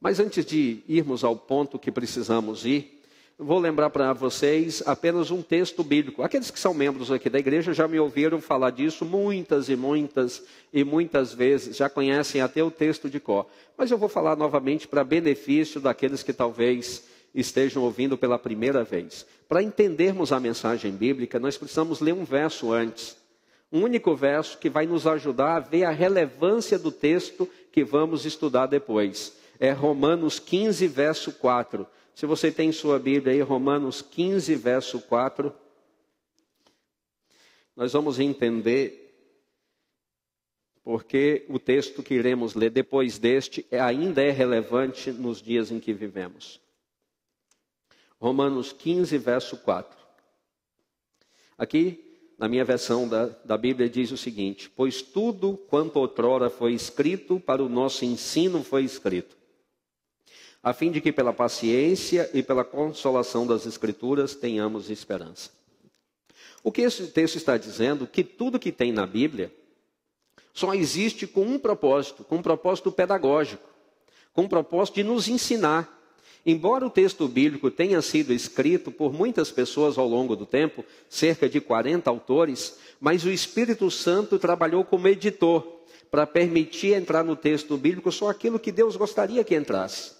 Mas antes de irmos ao ponto que precisamos ir, vou lembrar para vocês apenas um texto bíblico. Aqueles que são membros aqui da igreja já me ouviram falar disso muitas vezes, já conhecem até o texto de cor. Mas eu vou falar novamente para benefício daqueles que talvez estejam ouvindo pela primeira vez. Para entendermos a mensagem bíblica, nós precisamos ler um verso antes. Um único verso que vai nos ajudar a ver a relevância do texto que vamos estudar depois. É Romanos 15, verso 4. Se você tem sua Bíblia aí, Romanos 15, verso 4. Nós vamos entender porque o texto que iremos ler depois deste ainda é relevante nos dias em que vivemos. Romanos 15, verso 4. Aqui, na minha versão da Bíblia, diz o seguinte: pois tudo quanto outrora foi escrito, para o nosso ensino foi escrito, a fim de que pela paciência e pela consolação das Escrituras tenhamos esperança. O que esse texto está dizendo? Que tudo que tem na Bíblia só existe com um propósito pedagógico, com um propósito de nos ensinar. Embora o texto bíblico tenha sido escrito por muitas pessoas ao longo do tempo, cerca de 40 autores, mas o Espírito Santo trabalhou como editor para permitir entrar no texto bíblico só aquilo que Deus gostaria que entrasse.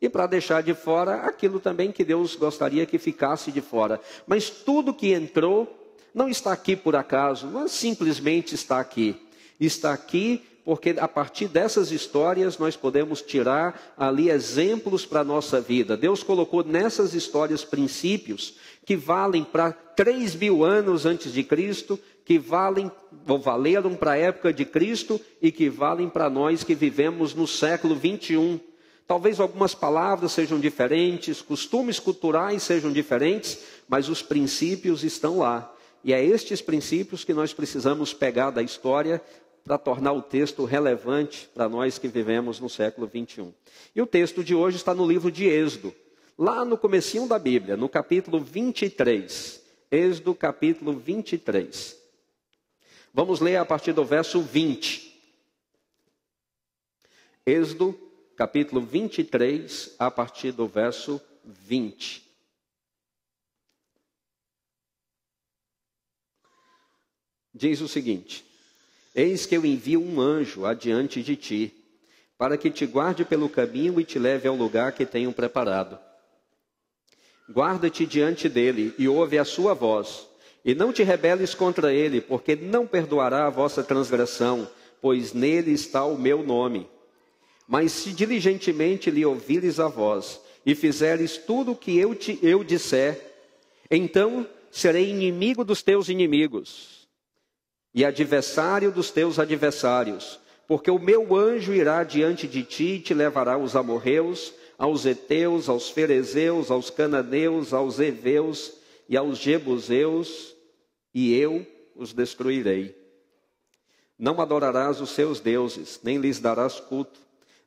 E para deixar de fora aquilo também que Deus gostaria que ficasse de fora. Mas tudo que entrou não está aqui por acaso, não simplesmente está aqui. Está aqui porque a partir dessas histórias nós podemos tirar ali exemplos para a nossa vida. Deus colocou nessas histórias princípios que valem para 3.000 anos antes de Cristo, que valeram para a época de Cristo e que valem para nós que vivemos no século 21. Talvez algumas palavras sejam diferentes, costumes culturais sejam diferentes, mas os princípios estão lá. E é estes princípios que nós precisamos pegar da história para tornar o texto relevante para nós que vivemos no século 21. E o texto de hoje está no livro de Êxodo, lá no comecinho da Bíblia, no capítulo 23. Êxodo, capítulo 23. Vamos ler a partir do verso 20. Êxodo, capítulo 23, a partir do verso 20. Diz o seguinte: eis que eu envio um anjo adiante de ti, para que te guarde pelo caminho e te leve ao lugar que tenho preparado. Guarda-te diante dele e ouve a sua voz, e não te rebeles contra ele, porque não perdoará a vossa transgressão, pois nele está o meu nome. Mas se diligentemente lhe ouvires a voz, e fizeres tudo o que eu disser, então serei inimigo dos teus inimigos, e adversário dos teus adversários, porque o meu anjo irá diante de ti e te levará aos amorreus, aos heteus, aos ferezeus, aos cananeus, aos heveus e aos jebuseus, e eu os destruirei. Não adorarás os seus deuses, nem lhes darás culto,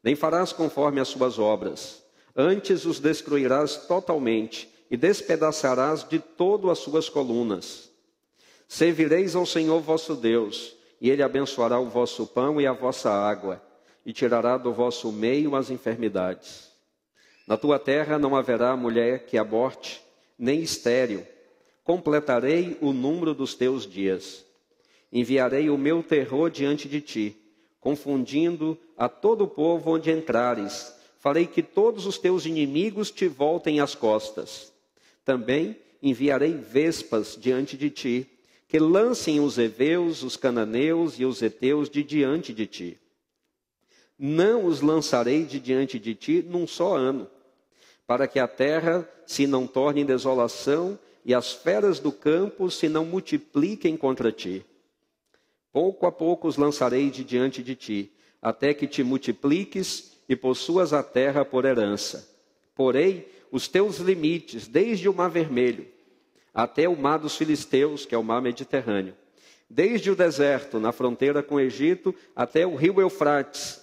nem farás conforme as suas obras. Antes os destruirás totalmente e despedaçarás de todo as suas colunas. Servireis ao Senhor vosso Deus, e Ele abençoará o vosso pão e a vossa água, e tirará do vosso meio as enfermidades. Na tua terra não haverá mulher que aborte, nem estéril. Completarei o número dos teus dias. Enviarei o meu terror diante de ti, confundindo a todo o povo onde entrares. Farei que todos os teus inimigos te voltem as costas. Também enviarei vespas diante de ti, que lancem os heveus, os cananeus e os heteus de diante de ti. Não os lançarei de diante de ti num só ano, para que a terra se não torne em desolação e as feras do campo se não multipliquem contra ti. Pouco a pouco os lançarei de diante de ti, até que te multipliques e possuas a terra por herança. Porém, os teus limites, desde o mar vermelho até o mar dos filisteus, que é o mar Mediterrâneo, desde o deserto, na fronteira com o Egito, até o rio Eufrates,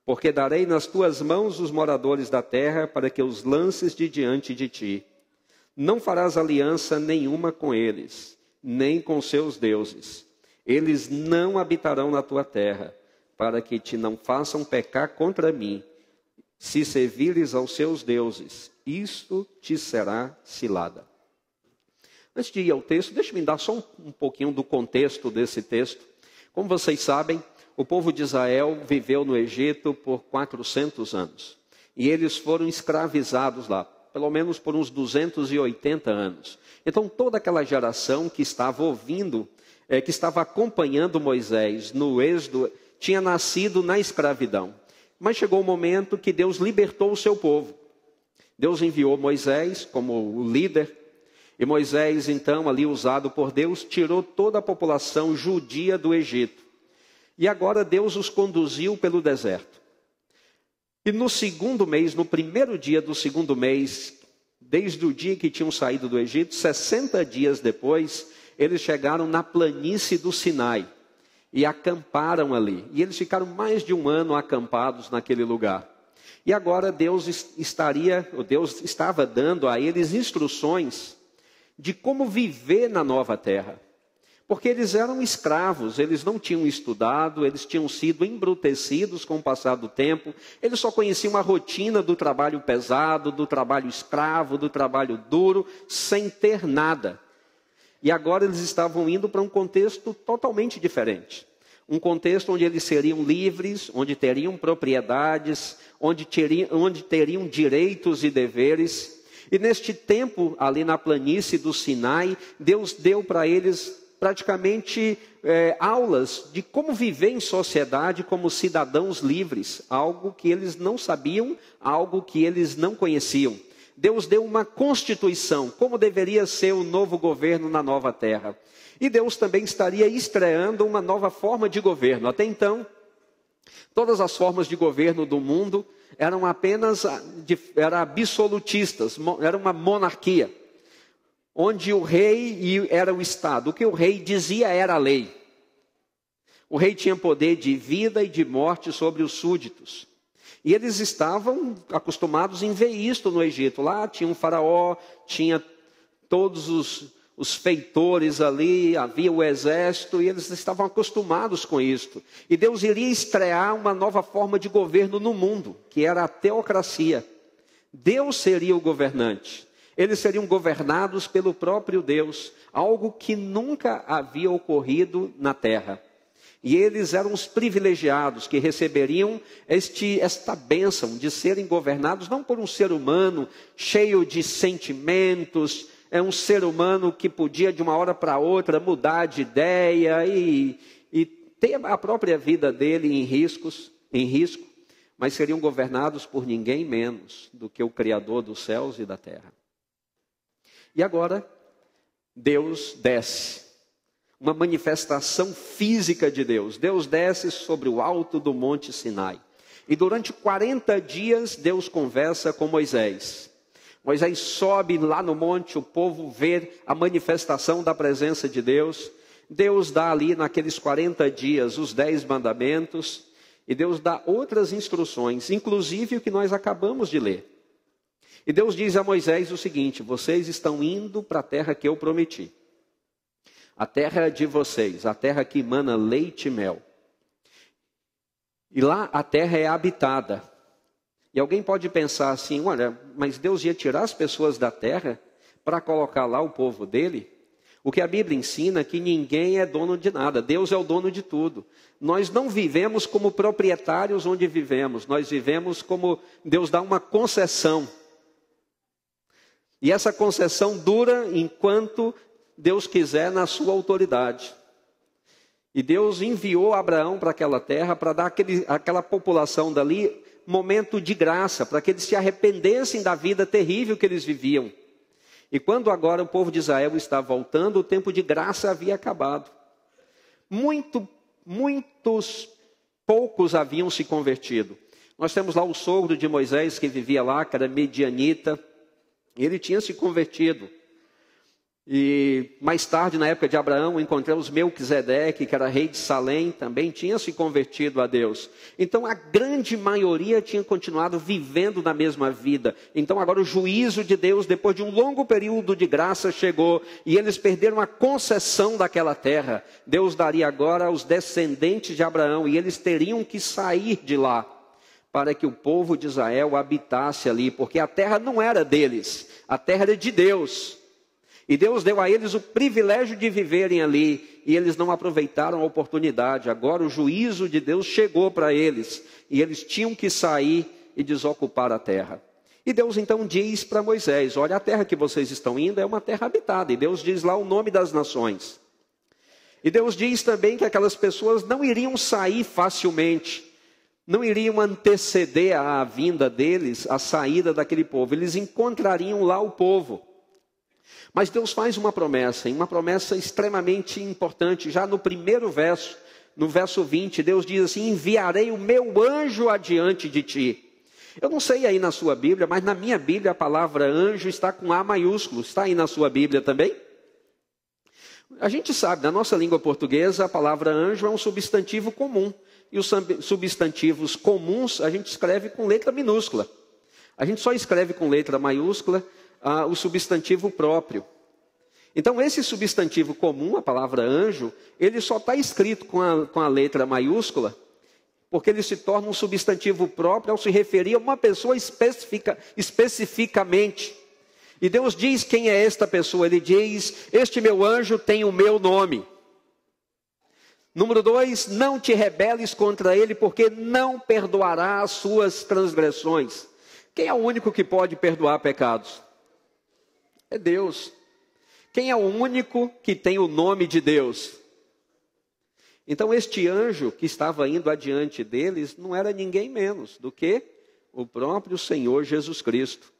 porque darei nas tuas mãos os moradores da terra, para que os lances de diante de ti. Não farás aliança nenhuma com eles, nem com seus deuses. Eles não habitarão na tua terra, para que te não façam pecar contra mim, se servires aos seus deuses, isto te será cilada. Antes de ir ao texto, deixe-me dar só um pouquinho do contexto desse texto. Como vocês sabem, o povo de Israel viveu no Egito por 400 anos. E eles foram escravizados lá, pelo menos por uns 280 anos. Então toda aquela geração que estava ouvindo, que estava acompanhando Moisés no êxodo, tinha nascido na escravidão. Mas chegou o momento que Deus libertou o seu povo. Deus enviou Moisés como o líder. E Moisés, então, ali usado por Deus, tirou toda a população judia do Egito. E agora Deus os conduziu pelo deserto. E no segundo mês, no primeiro dia do segundo mês, desde o dia que tinham saído do Egito, 60 dias depois, eles chegaram na planície do Sinai e acamparam ali. E eles ficaram mais de um ano acampados naquele lugar. E agora Deus estava dando a eles instruções de como viver na nova terra. Porque eles eram escravos, eles não tinham estudado, eles tinham sido embrutecidos com o passar do tempo, eles só conheciam a rotina do trabalho pesado, do trabalho escravo, do trabalho duro, sem ter nada. E agora eles estavam indo para um contexto totalmente diferente. Um contexto onde eles seriam livres, onde teriam propriedades, onde teriam direitos e deveres. E neste tempo, ali na planície do Sinai, Deus deu para eles praticamente aulas de como viver em sociedade como cidadãos livres, algo que eles não sabiam, algo que eles não conheciam. Deus deu uma constituição, como deveria ser o novo governo na nova terra. E Deus também estaria estreando uma nova forma de governo. Até então, todas as formas de governo do mundo eram absolutistas, era uma monarquia, onde o rei era o Estado. O que o rei dizia era a lei. O rei tinha poder de vida e de morte sobre os súditos. E eles estavam acostumados em ver isto no Egito. Lá tinha um faraó, tinha todos os feitores ali, havia o exército, e eles estavam acostumados com isto. E Deus iria estrear uma nova forma de governo no mundo, que era a teocracia. Deus seria o governante. Eles seriam governados pelo próprio Deus, algo que nunca havia ocorrido na terra. E eles eram os privilegiados que receberiam esta bênção de serem governados não por um ser humano cheio de sentimentos, um ser humano que podia de uma hora para outra mudar de ideia e ter a própria vida dele em risco, mas seriam governados por ninguém menos do que o Criador dos céus e da terra. E agora, Deus desce. Uma manifestação física de Deus. Deus desce sobre o alto do Monte Sinai. E durante 40 dias, Deus conversa com Moisés. Moisés sobe lá no monte, o povo vê a manifestação da presença de Deus. Deus dá ali, naqueles 40 dias, os 10 mandamentos. E Deus dá outras instruções, inclusive o que nós acabamos de ler. E Deus diz a Moisés o seguinte: vocês estão indo para a terra que eu prometi. A terra de vocês, a terra que emana leite e mel. E lá a terra é habitada. E alguém pode pensar assim: olha, mas Deus ia tirar as pessoas da terra para colocar lá o povo dele? O que a Bíblia ensina é que ninguém é dono de nada, Deus é o dono de tudo. Nós não vivemos como proprietários onde vivemos, nós vivemos como Deus dá uma concessão. E essa concessão dura enquanto Deus quiser na sua autoridade. E Deus enviou Abraão para aquela terra para dar àquela população dali momento de graça, para que eles se arrependessem da vida terrível que eles viviam. E quando agora o povo de Israel está voltando, o tempo de graça havia acabado. Muitos poucos haviam se convertido. Nós temos lá o sogro de Moisés que vivia lá, que era medianita. Ele tinha se convertido. E mais tarde, na época de Abraão, encontramos Melquisedeque, que era rei de Salém, também tinha se convertido a Deus. Então a grande maioria tinha continuado vivendo na mesma vida. Então agora o juízo de Deus, depois de um longo período de graça, chegou. E eles perderam a concessão daquela terra. Deus daria agora aos descendentes de Abraão, e eles teriam que sair de lá. para que o povo de Israel habitasse ali, porque a terra não era deles, a terra era de Deus. E Deus deu a eles o privilégio de viverem ali, e eles não aproveitaram a oportunidade. Agora o juízo de Deus chegou para eles, e eles tinham que sair e desocupar a terra. E Deus então diz para Moisés: olha, a terra que vocês estão indo é uma terra habitada. E Deus diz lá o nome das nações. E Deus diz também que aquelas pessoas não iriam sair facilmente, não iriam anteceder a vinda deles, a saída daquele povo. Eles encontrariam lá o povo. Mas Deus faz uma promessa extremamente importante. Já no primeiro verso, no verso 20, Deus diz assim: enviarei o meu anjo adiante de ti. Eu não sei aí na sua Bíblia, mas na minha Bíblia a palavra anjo está com A maiúsculo. Está aí na sua Bíblia também? A gente sabe, na nossa língua portuguesa, a palavra anjo é um substantivo comum. E os substantivos comuns a gente escreve com letra minúscula. A gente só escreve com letra maiúscula o substantivo próprio. Então esse substantivo comum, a palavra anjo, ele só está escrito com a letra maiúscula, porque ele se torna um substantivo próprio ao se referir a uma pessoa especificamente. E Deus diz quem é esta pessoa. Ele diz: este meu anjo tem o meu nome. Número 2, não te rebeles contra ele, porque não perdoará as suas transgressões. Quem é o único que pode perdoar pecados? É Deus. Quem é o único que tem o nome de Deus? Então este anjo que estava indo adiante deles não era ninguém menos do que o próprio Senhor Jesus Cristo.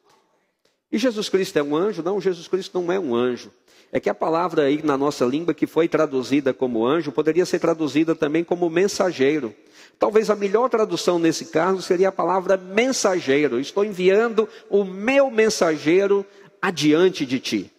E Jesus Cristo é um anjo? Não, Jesus Cristo não é um anjo. É que a palavra aí na nossa língua que foi traduzida como anjo, poderia ser traduzida também como mensageiro. Talvez a melhor tradução nesse caso seria a palavra mensageiro. Estou enviando o meu mensageiro adiante de ti.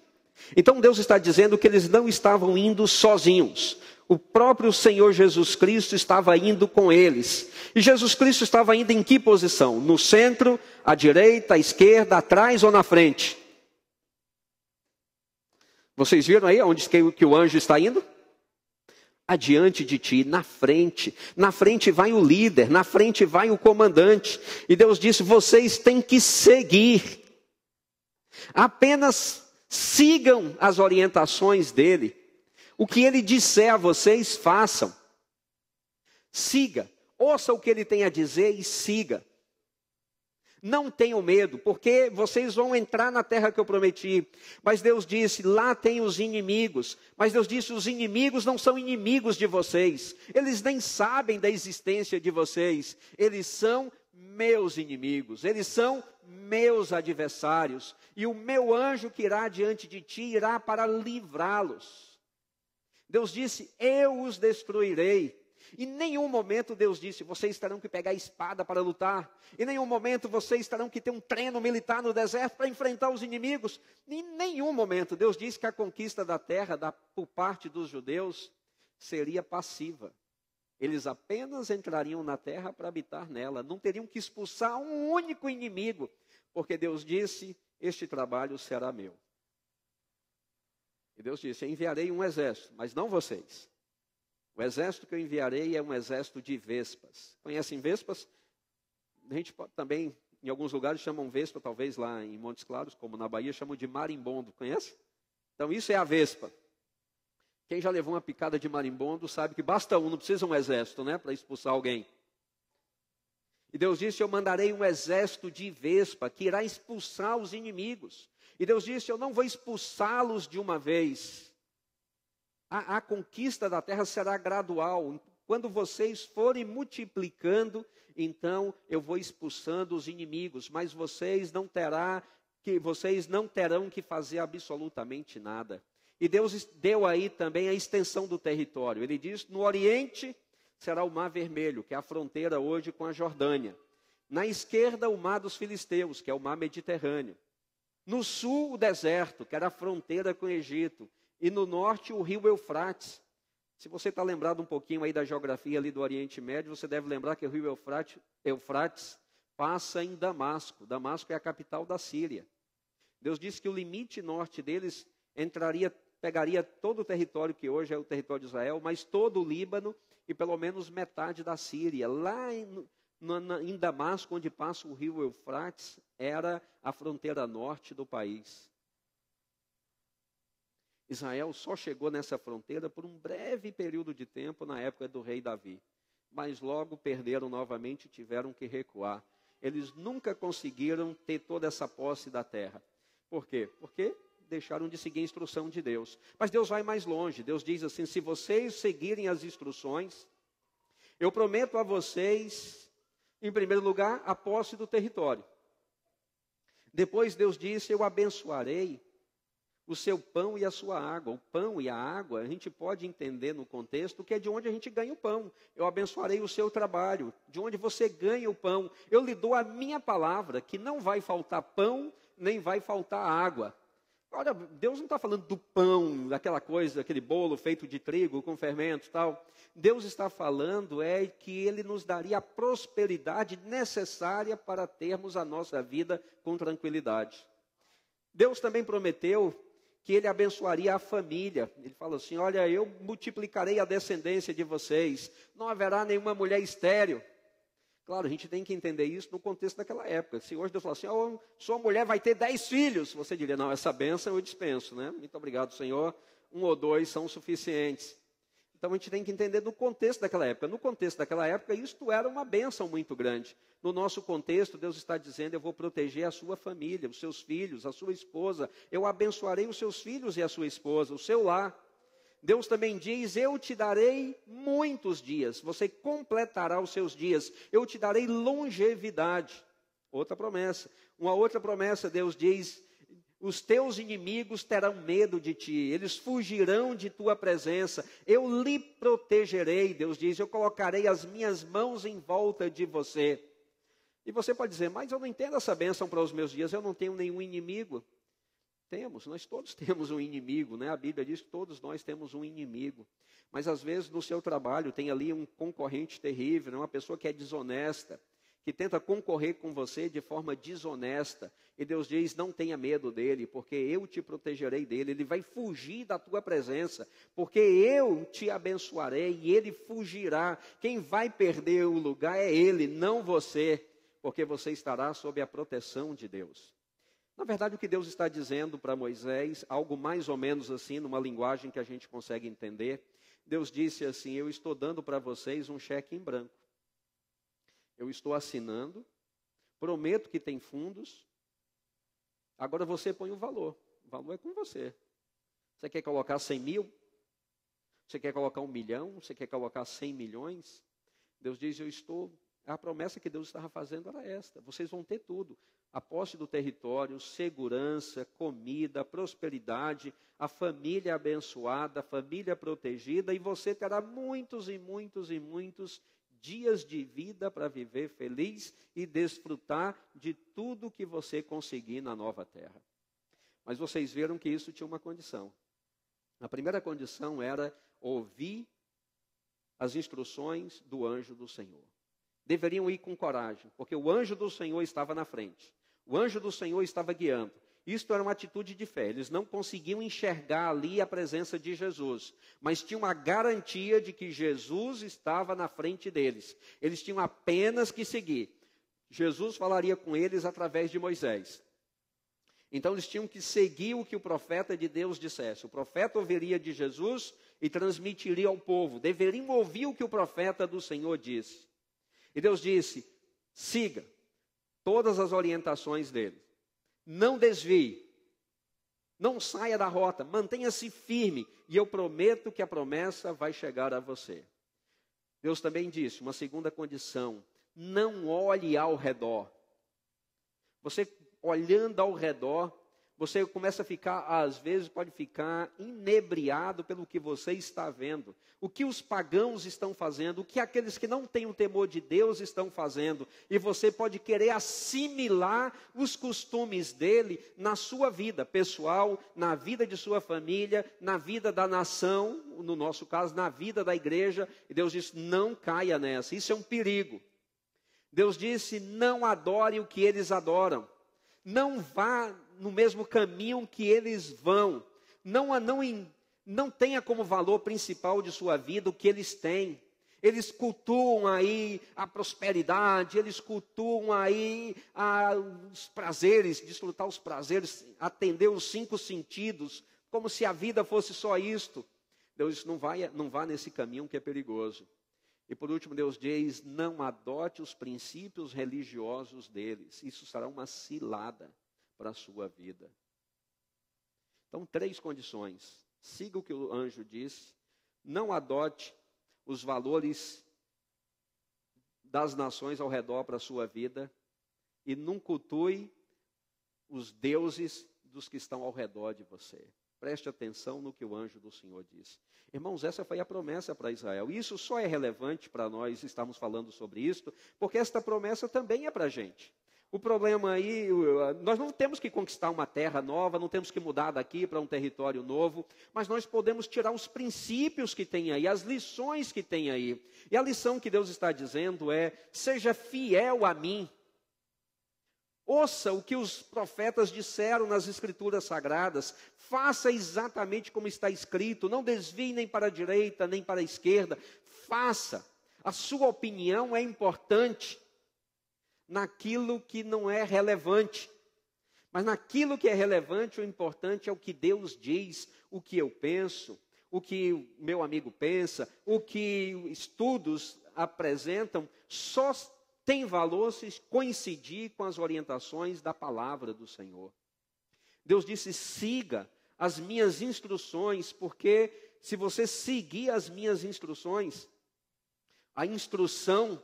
Então Deus está dizendo que eles não estavam indo sozinhos. O próprio Senhor Jesus Cristo estava indo com eles. E Jesus Cristo estava indo em que posição? No centro, à direita, à esquerda, atrás ou na frente? Vocês viram aí onde que o anjo está indo? Adiante de ti, na frente. Na frente vai o líder, na frente vai o comandante. E Deus disse: vocês têm que seguir. Apenas sigam as orientações dele. O que ele disser a vocês, façam. Siga. Ouça o que ele tem a dizer e siga. Não tenham medo, porque vocês vão entrar na terra que eu prometi. Mas Deus disse: lá tem os inimigos. Mas Deus disse: os inimigos não são inimigos de vocês. Eles nem sabem da existência de vocês. Eles são meus inimigos. Eles são meus adversários. E o meu anjo que irá diante de ti irá para livrá-los. Deus disse: eu os destruirei. Em nenhum momento Deus disse: vocês terão que pegar a espada para lutar. Em nenhum momento vocês terão que ter um treino militar no deserto para enfrentar os inimigos. Em nenhum momento Deus disse que a conquista da terra por parte dos judeus seria passiva. Eles apenas entrariam na terra para habitar nela. Não teriam que expulsar um único inimigo. Porque Deus disse: este trabalho será meu. E Deus disse: eu enviarei um exército, mas não vocês. O exército que eu enviarei é um exército de vespas. Conhecem vespas? A gente também, em alguns lugares, chamam vespa, talvez lá em Montes Claros, como na Bahia, chamam de marimbondo. Conhece? Então isso é a vespa. Quem já levou uma picada de marimbondo sabe que basta um, não precisa um exército, né, para expulsar alguém. E Deus disse: eu mandarei um exército de vespa que irá expulsar os inimigos. E Deus disse: eu não vou expulsá-los de uma vez. A conquista da terra será gradual. Quando vocês forem multiplicando, então eu vou expulsando os inimigos. Mas vocês não terão que fazer absolutamente nada. E Deus deu aí também a extensão do território. Ele diz: no oriente será o Mar Vermelho, que é a fronteira hoje com a Jordânia. Na esquerda, o Mar dos Filisteus, que é o Mar Mediterrâneo. No sul, o deserto, que era a fronteira com o Egito. E no norte, o rio Eufrates. Se você está lembrado um pouquinho aí da geografia ali do Oriente Médio, você deve lembrar que o rio Eufrates passa em Damasco. Damasco é a capital da Síria. Deus disse que o limite norte deles pegaria todo o território que hoje é o território de Israel, mas todo o Líbano e pelo menos metade da Síria. Lá em Damasco, onde passa o rio Eufrates, era a fronteira norte do país. Israel só chegou nessa fronteira por um breve período de tempo na época do rei Davi. Mas logo perderam novamente e tiveram que recuar. Eles nunca conseguiram ter toda essa posse da terra. Por quê? Porque deixaram de seguir a instrução de Deus. Mas Deus vai mais longe. Deus diz assim: se vocês seguirem as instruções, eu prometo a vocês, em primeiro lugar, a posse do território. Depois Deus disse: eu abençoarei o seu pão e a sua água. O pão e a água, a gente pode entender no contexto que é de onde a gente ganha o pão. Eu abençoarei o seu trabalho, de onde você ganha o pão. Eu lhe dou a minha palavra, que não vai faltar pão, nem vai faltar água. Olha, Deus não está falando do pão, daquela coisa, aquele bolo feito de trigo com fermento e tal. Deus está falando que Ele nos daria a prosperidade necessária para termos a nossa vida com tranquilidade. Deus também prometeu que Ele abençoaria a família. Ele fala assim: olha, eu multiplicarei a descendência de vocês, não haverá nenhuma mulher estéril. Claro, a gente tem que entender isso no contexto daquela época. Se hoje Deus fala assim: oh, sua mulher vai ter 10 filhos, você diria: não, essa bênção eu dispenso, né? Muito obrigado, Senhor, 1 ou 2 são suficientes. Então a gente tem que entender no contexto daquela época. No contexto daquela época, isto era uma bênção muito grande. No nosso contexto, Deus está dizendo: eu vou proteger a sua família, os seus filhos, a sua esposa. Eu abençoarei os seus filhos e a sua esposa, o seu lar. Deus também diz: eu te darei muitos dias, você completará os seus dias, eu te darei longevidade. Outra promessa. Uma outra promessa, Deus diz: os teus inimigos terão medo de ti, eles fugirão de tua presença, eu lhe protegerei. Deus diz: eu colocarei as minhas mãos em volta de você. E você pode dizer: mas eu não entendo essa bênção para os meus dias, eu não tenho nenhum inimigo. Temos, nós todos temos um inimigo, né? A Bíblia diz que todos nós temos um inimigo. Mas às vezes no seu trabalho tem ali um concorrente terrível, né? Uma pessoa que é desonesta, que tenta concorrer com você de forma desonesta. E Deus diz: não tenha medo dele, porque eu te protegerei dele. Ele vai fugir da tua presença, porque eu te abençoarei e ele fugirá. Quem vai perder o lugar é ele, não você, porque você estará sob a proteção de Deus. Na verdade, o que Deus está dizendo para Moisés, algo mais ou menos assim, numa linguagem que a gente consegue entender. Deus disse assim: eu estou dando para vocês um cheque em branco. Eu estou assinando, prometo que tem fundos, agora você põe o valor é com você. Você quer colocar 100 mil? Você quer colocar 1 milhão? Você quer colocar 100 milhões? Deus diz: a promessa que Deus estava fazendo era esta: vocês vão ter tudo. A posse do território, segurança, comida, prosperidade, a família abençoada, a família protegida, e você terá muitos e muitos e muitos dias de vida para viver feliz e desfrutar de tudo que você conseguir na nova terra. Mas vocês viram que isso tinha uma condição. A primeira condição era ouvir as instruções do anjo do Senhor. Deveriam ir com coragem, porque o anjo do Senhor estava na frente. O anjo do Senhor estava guiando. Isto era uma atitude de fé. Eles não conseguiam enxergar ali a presença de Jesus, mas tinham a garantia de que Jesus estava na frente deles. Eles tinham apenas que seguir. Jesus falaria com eles através de Moisés. Então eles tinham que seguir o que o profeta de Deus dissesse. O profeta ouviria de Jesus e transmitiria ao povo. Deveriam ouvir o que o profeta do Senhor disse. E Deus disse: siga todas as orientações dele. Não desvie. Não saia da rota. Mantenha-se firme. E eu prometo que a promessa vai chegar a você. Deus também disse, uma segunda condição: não olhe ao redor. Você olhando ao redor, você começa a ficar, às vezes pode ficar inebriado pelo que você está vendo. O que os pagãos estão fazendo, o que aqueles que não têm o temor de Deus estão fazendo. E você pode querer assimilar os costumes dele na sua vida pessoal, na vida de sua família, na vida da nação, no nosso caso, na vida da igreja. E Deus disse: não caia nessa, isso é um perigo. Deus disse: não adore o que eles adoram. Não vá no mesmo caminho que eles vão. Não tenha como valor principal de sua vida o que eles têm. Eles cultuam aí a prosperidade, eles cultuam aí os prazeres, desfrutar os prazeres, atender os 5 sentidos, como se a vida fosse só isto. Deus disse, não vá nesse caminho que é perigoso. E por último, Deus diz, não adote os princípios religiosos deles. Isso será uma cilada para a sua vida. Então, 3 condições. Siga o que o anjo disse, não adote os valores das nações ao redor para a sua vida e não cultue os deuses dos que estão ao redor de você. Preste atenção no que o anjo do Senhor disse. Irmãos, essa foi a promessa para Israel. E isso só é relevante para nós estarmos falando sobre isso, porque esta promessa também é para a gente. O problema aí, nós não temos que conquistar uma terra nova, não temos que mudar daqui para um território novo, mas nós podemos tirar os princípios que tem aí, as lições que tem aí. E a lição que Deus está dizendo é, seja fiel a mim. Ouça o que os profetas disseram nas Escrituras Sagradas. Faça exatamente como está escrito. Não desvie nem para a direita, nem para a esquerda. Faça. A sua opinião é importante naquilo que não é relevante. Mas naquilo que é relevante, o importante é o que Deus diz, o que eu penso, o que o meu amigo pensa, o que estudos apresentam, só tem valor se coincidir com as orientações da palavra do Senhor. Deus disse, siga as minhas instruções, porque se você seguir as minhas instruções, a instrução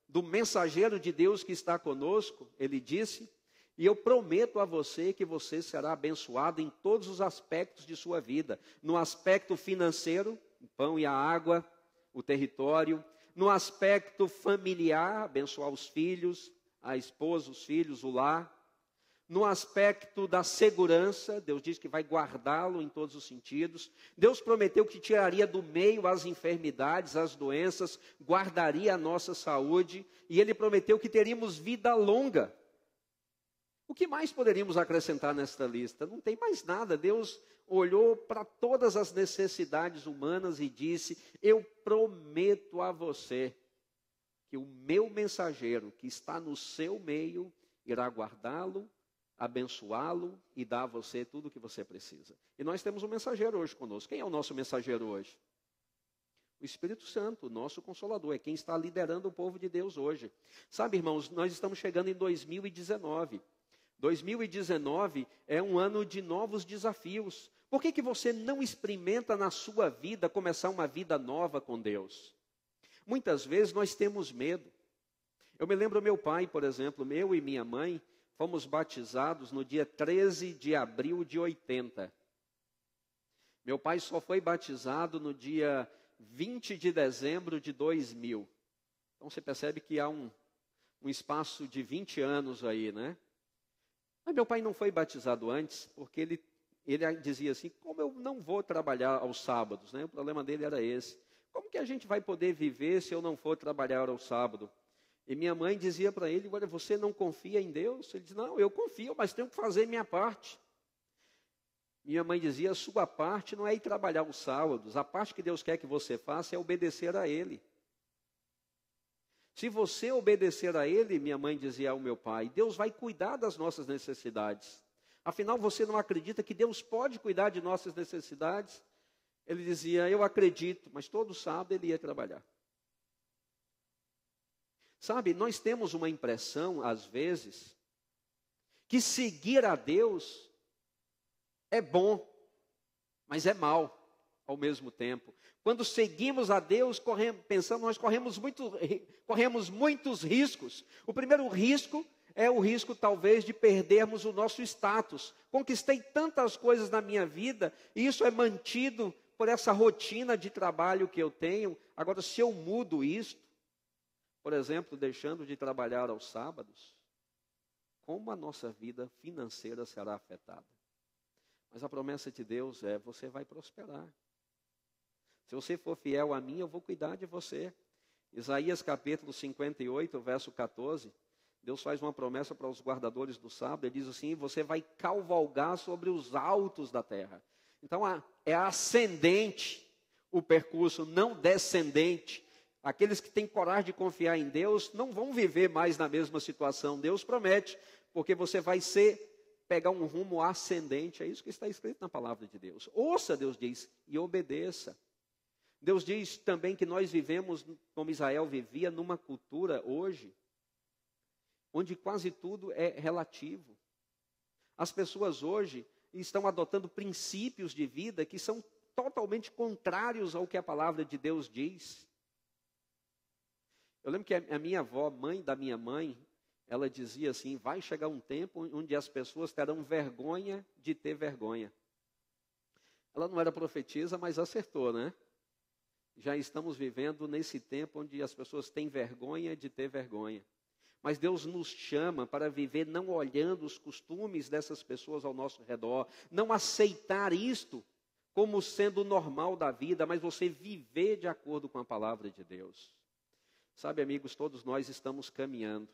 do mensageiro de Deus que está conosco, ele disse, e eu prometo a você que você será abençoado em todos os aspectos de sua vida. No aspecto financeiro, o pão e a água, o território. No aspecto familiar, abençoar os filhos, a esposa, os filhos, o lar. No aspecto da segurança, Deus diz que vai guardá-lo em todos os sentidos. Deus prometeu que tiraria do meio as enfermidades, as doenças, guardaria a nossa saúde. E Ele prometeu que teríamos vida longa. O que mais poderíamos acrescentar nesta lista? Não tem mais nada. Deus olhou para todas as necessidades humanas e disse, eu prometo a você que o meu mensageiro que está no seu meio irá guardá-lo, abençoá-lo e dar a você tudo o que você precisa. E nós temos um mensageiro hoje conosco. Quem é o nosso mensageiro hoje? O Espírito Santo, o nosso Consolador, é quem está liderando o povo de Deus hoje. Sabe, irmãos, nós estamos chegando em 2019. 2019 é um ano de novos desafios. Por que você não experimenta na sua vida começar uma vida nova com Deus? Muitas vezes nós temos medo. Eu me lembro meu pai, por exemplo, eu e minha mãe, fomos batizados no dia 13 de abril de 80. Meu pai só foi batizado no dia 20 de dezembro de 2000. Então você percebe que há um espaço de 20 anos aí, né? Mas meu pai não foi batizado antes, porque ele dizia assim, como eu não vou trabalhar aos sábados, né? O problema dele era esse. Como que a gente vai poder viver se eu não for trabalhar ao sábado? E minha mãe dizia para ele, olha, você não confia em Deus? Ele disse, não, eu confio, mas tenho que fazer minha parte. Minha mãe dizia, a sua parte não é ir trabalhar aos sábados, a parte que Deus quer que você faça é obedecer a Ele. Se você obedecer a Ele, minha mãe dizia ao meu pai, Deus vai cuidar das nossas necessidades. Afinal, você não acredita que Deus pode cuidar de nossas necessidades? Ele dizia, eu acredito, mas todo sábado ele ia trabalhar. Sabe, nós temos uma impressão, às vezes, que seguir a Deus é bom, mas é mal ao mesmo tempo. Quando seguimos a Deus, nós corremos muitos riscos. O primeiro risco é o risco, talvez, de perdermos o nosso status. Conquistei tantas coisas na minha vida, e isso é mantido por essa rotina de trabalho que eu tenho. Agora, se eu mudo isto, por exemplo, deixando de trabalhar aos sábados, como a nossa vida financeira será afetada? Mas a promessa de Deus é, você vai prosperar. Se você for fiel a mim, eu vou cuidar de você. Isaías capítulo 58, verso 14, Deus faz uma promessa para os guardadores do sábado, ele diz assim, você vai cavalgar sobre os altos da terra. Então é ascendente o percurso, não descendente. Aqueles que têm coragem de confiar em Deus não vão viver mais na mesma situação. Deus promete, porque você vai pegar um rumo ascendente. É isso que está escrito na palavra de Deus. Ouça, Deus diz, e obedeça. Deus diz também que nós vivemos, como Israel vivia, numa cultura hoje, onde quase tudo é relativo. As pessoas hoje estão adotando princípios de vida que são totalmente contrários ao que a palavra de Deus diz. Eu lembro que a minha avó, mãe da minha mãe, ela dizia assim, vai chegar um tempo onde as pessoas terão vergonha de ter vergonha. Ela não era profetisa, mas acertou, né? Já estamos vivendo nesse tempo onde as pessoas têm vergonha de ter vergonha. Mas Deus nos chama para viver não olhando os costumes dessas pessoas ao nosso redor, não aceitar isto como sendo o normal da vida, mas você viver de acordo com a palavra de Deus. Sabe, amigos, todos nós estamos caminhando.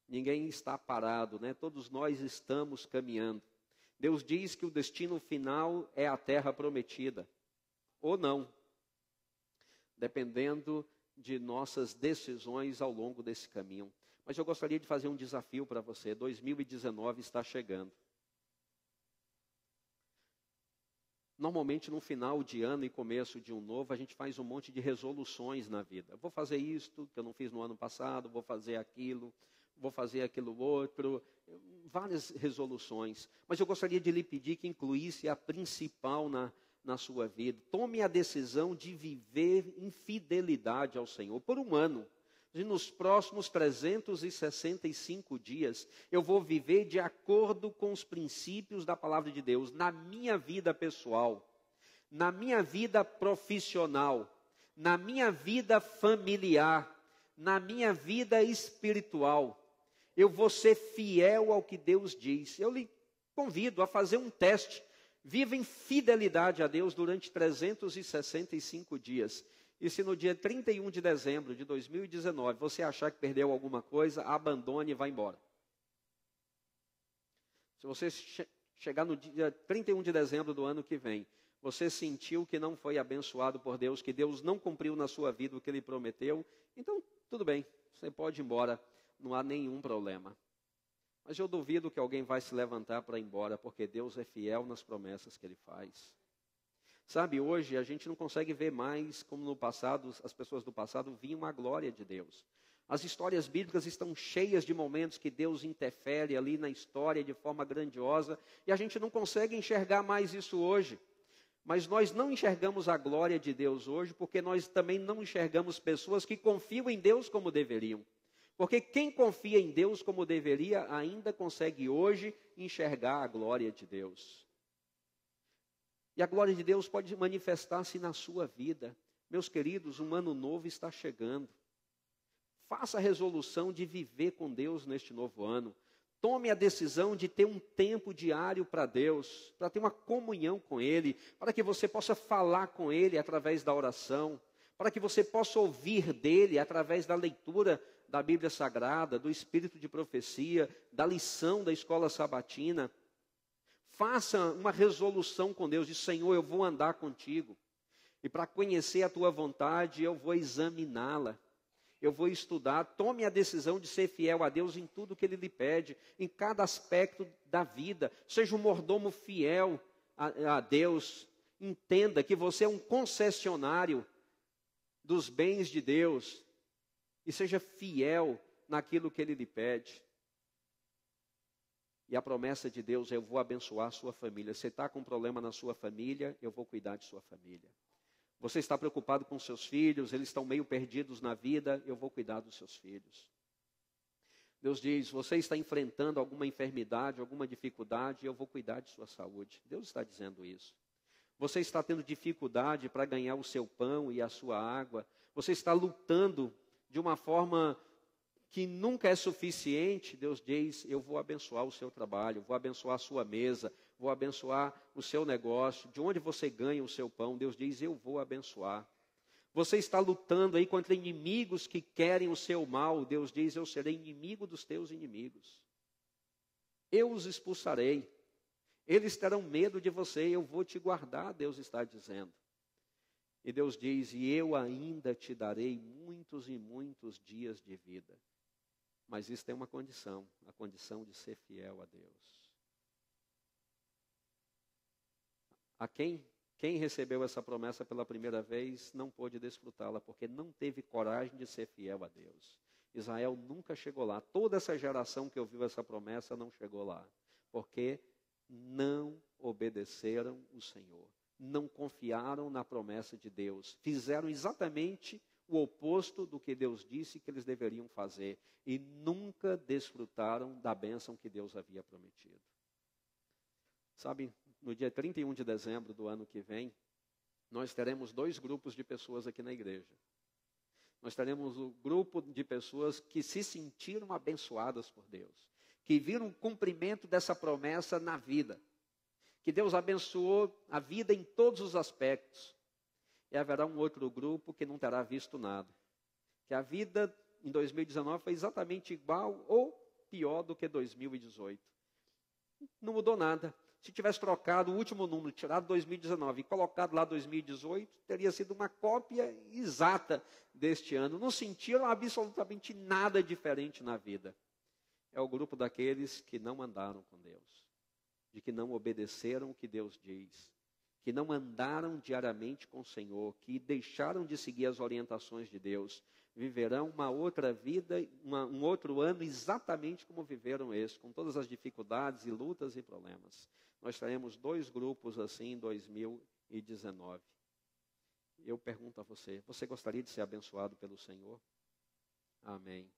Ninguém está parado, né? Todos nós estamos caminhando. Deus diz que o destino final é a terra prometida. Ou não. Dependendo de nossas decisões ao longo desse caminho. Mas eu gostaria de fazer um desafio para você. 2019 está chegando. Normalmente, no final de ano e começo de um novo, a gente faz um monte de resoluções na vida. Vou fazer isto que eu não fiz no ano passado, vou fazer aquilo outro, várias resoluções. Mas eu gostaria de lhe pedir que incluísse a principal na sua vida. Tome a decisão de viver em fidelidade ao Senhor por um ano. E nos próximos 365 dias, eu vou viver de acordo com os princípios da palavra de Deus, na minha vida pessoal, na minha vida profissional, na minha vida familiar, na minha vida espiritual. Eu vou ser fiel ao que Deus diz. Eu lhe convido a fazer um teste. Viva em fidelidade a Deus durante 365 dias. E se no dia 31 de dezembro de 2019 você achar que perdeu alguma coisa, abandone e vá embora. Se você chegar no dia 31 de dezembro do ano que vem, você sentiu que não foi abençoado por Deus, que Deus não cumpriu na sua vida o que Ele prometeu, então tudo bem, você pode ir embora, não há nenhum problema. Mas eu duvido que alguém vai se levantar para ir embora, porque Deus é fiel nas promessas que Ele faz. Sabe, hoje a gente não consegue ver mais como no passado, as pessoas do passado viam a glória de Deus. As histórias bíblicas estão cheias de momentos que Deus interfere ali na história de forma grandiosa, e a gente não consegue enxergar mais isso hoje. Mas nós não enxergamos a glória de Deus hoje, porque nós também não enxergamos pessoas que confiam em Deus como deveriam. Porque quem confia em Deus como deveria, ainda consegue hoje enxergar a glória de Deus. E a glória de Deus pode manifestar-se na sua vida. Meus queridos, um ano novo está chegando. Faça a resolução de viver com Deus neste novo ano. Tome a decisão de ter um tempo diário para Deus, para ter uma comunhão com Ele, para que você possa falar com Ele através da oração, para que você possa ouvir dEle através da leitura da Bíblia Sagrada, do Espírito de Profecia, da lição da escola sabatina. Faça uma resolução com Deus, de Senhor, eu vou andar contigo. E para conhecer a tua vontade, eu vou examiná-la. Eu vou estudar. Tome a decisão de ser fiel a Deus em tudo que Ele lhe pede, em cada aspecto da vida. Seja um mordomo fiel a Deus. Entenda que você é um concessionário dos bens de Deus. E seja fiel naquilo que Ele lhe pede. E a promessa de Deus é: eu vou abençoar a sua família. Você está com um problema na sua família, eu vou cuidar de sua família. Você está preocupado com seus filhos, eles estão meio perdidos na vida, eu vou cuidar dos seus filhos. Deus diz: você está enfrentando alguma enfermidade, alguma dificuldade, eu vou cuidar de sua saúde. Deus está dizendo isso. Você está tendo dificuldade para ganhar o seu pão e a sua água. Você está lutando de uma forma que nunca é suficiente. Deus diz: eu vou abençoar o seu trabalho, vou abençoar a sua mesa, vou abençoar o seu negócio, de onde você ganha o seu pão. Deus diz: eu vou abençoar. Você está lutando aí contra inimigos que querem o seu mal. Deus diz: eu serei inimigo dos teus inimigos. Eu os expulsarei. Eles terão medo de você, eu vou te guardar, Deus está dizendo. E Deus diz, e eu ainda te darei muitos e muitos dias de vida. Mas isso tem uma condição, a condição de ser fiel a Deus. A quem recebeu essa promessa pela primeira vez não pôde desfrutá-la, porque não teve coragem de ser fiel a Deus. Israel nunca chegou lá. Toda essa geração que ouviu essa promessa não chegou lá, porque não obedeceram o Senhor. Não confiaram na promessa de Deus. Fizeram exatamente o oposto do que Deus disse que eles deveriam fazer. E nunca desfrutaram da bênção que Deus havia prometido. Sabe, no dia 31 de dezembro do ano que vem, nós teremos 2 grupos de pessoas aqui na igreja. Nós teremos o grupo de pessoas que se sentiram abençoadas por Deus, que viram o cumprimento dessa promessa na vida, que Deus abençoou a vida em todos os aspectos. E haverá um outro grupo que não terá visto nada, que a vida em 2019 foi exatamente igual ou pior do que 2018. Não mudou nada. Se tivesse trocado o último número, tirado 2019 e colocado lá 2018, teria sido uma cópia exata deste ano. Não sentiram absolutamente nada diferente na vida. É o grupo daqueles que não andaram com Deus, de que não obedeceram o que Deus diz, que não andaram diariamente com o Senhor, que deixaram de seguir as orientações de Deus, viverão uma outra vida, um outro ano exatamente como viveram esse, com todas as dificuldades e lutas e problemas. Nós teremos 2 grupos assim em 2019. Eu pergunto a você, você gostaria de ser abençoado pelo Senhor? Amém.